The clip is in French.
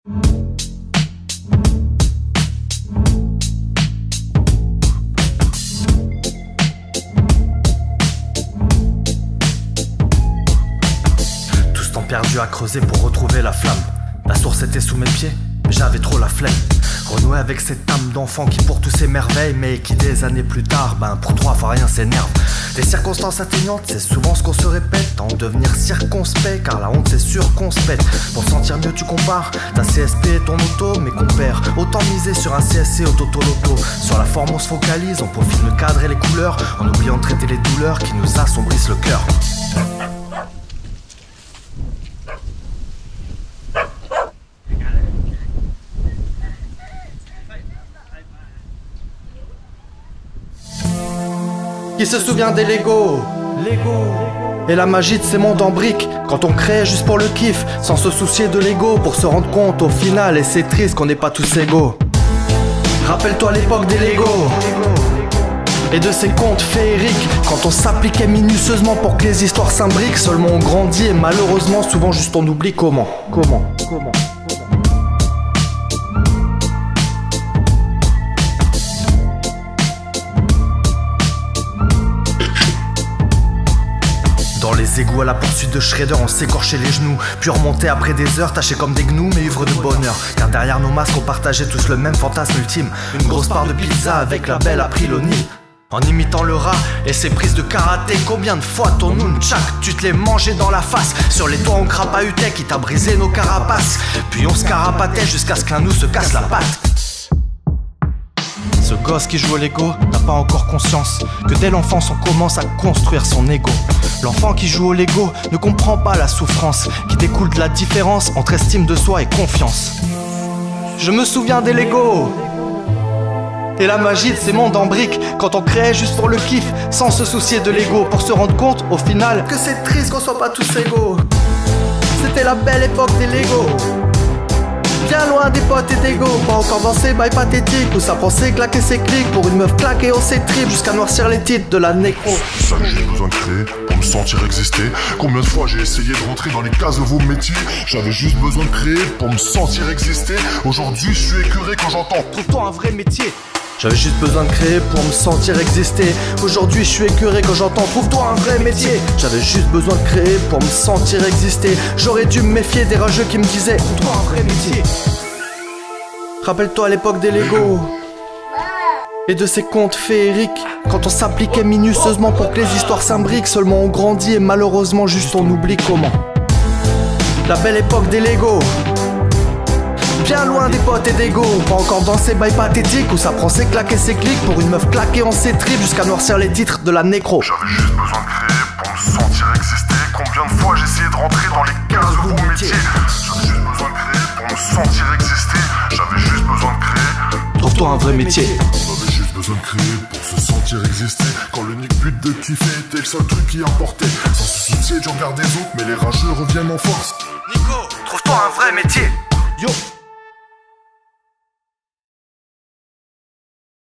Tout ce temps perdu à creuser pour retrouver la flamme. La source était sous mes pieds, mais j'avais trop la flemme. Renouer avec cette âme d'enfant qui pour tous s'émerveille, mais qui des années plus tard, pour 3 fois rien s'énerve. Les circonstances atténuantes, c'est souvent ce qu'on se répète. En devenir circonspect, car la honte c'est sûr qu'on se pète. Pour te sentir mieux tu compares ta CSP et ton auto, mais compère. Autant miser sur un CSC au Toto-Loto. Sur la forme on se focalise, on profite le cadre et les couleurs, en oubliant de traiter les douleurs qui nous assombrissent le cœur. Qui se souvient des Lego et la magie de ces mondes en briques, quand on crée juste pour le kiff, sans se soucier de l'ego, pour se rendre compte au final, et c'est triste qu'on n'est pas tous égaux. Rappelle-toi l'époque des Lego et de ces contes féeriques, quand on s'appliquait minutieusement pour que les histoires s'imbriquent. Seulement on grandit et malheureusement souvent juste on oublie comment. Dans les égouts à la poursuite de Shredder, on s'écorchait les genoux, puis on remontait après des heures, tachés comme des gnous mais ivres de bonheur. Car derrière nos masques on partageait tous le même fantasme ultime, une grosse part de pizza avec la belle April O'Neil. En imitant le rat et ses prises de karaté, combien de fois ton nunchak tu te l'es mangé dans la face? Sur les toits on crapahutait qui t'a brisé nos carapaces, puis on se carapatait jusqu'à ce qu'un nous se casse la patte. Ce gosse qui joue au Lego n'a pas encore conscience que dès l'enfance on commence à construire son ego. L'enfant qui joue au Lego ne comprend pas la souffrance qui découle de la différence entre estime de soi et confiance. Je me souviens des Lego et la magie de ces mondes en briques, quand on créait juste pour le kiff, sans se soucier de l'ego, pour se rendre compte au final que c'est triste qu'on soit pas tous égaux. C'était la belle époque des Lego, bien loin des potes et d'ego. Pas encore dans ces bails pathétiques où ça pensait claquer ses clics pour une meuf claquée on ses tripes jusqu'à noircir les titres de la nécro. C'est ça que j'ai besoin de créer pour me sentir exister. Combien de fois j'ai essayé de rentrer dans les cases de vos métiers. J'avais juste besoin de créer pour me sentir exister. Aujourd'hui je suis écœuré quand j'entends trouve-toi un vrai métier. J'avais juste besoin de créer pour me sentir exister. Aujourd'hui je suis écœuré quand j'entends trouve-toi un vrai métier. J'avais juste besoin de créer pour me sentir exister. J'aurais dû me méfier des rageux qui me disaient trouve-toi un vrai métier. Rappelle-toi à l'époque des Lego et de ces contes féeriques, quand on s'appliquait minutieusement pour que les histoires s'imbriquent. Seulement on grandit et malheureusement juste on oublie comment. La belle époque des Lego, bien loin des potes et d'ego, pas encore dans ces bails pathétiques où ça prend ses claques et ses clics pour une meuf claquée en ses tripes jusqu'à noircir les titres de la nécro. J'avais juste besoin de créer pour me sentir exister. Combien de fois j'ai essayé de rentrer dans les cases de vos métiers. J'avais juste besoin de créer pour me sentir exister. J'avais juste besoin de créer. Trouve-toi un vrai métier. J'avais juste besoin de créer pour se sentir exister. Quand l'unique but de kiffer était le seul truc qui importait. Sans se soucier du regard des autres, mais les rageux reviennent en force. Nico, trouve-toi un vrai métier. Yo.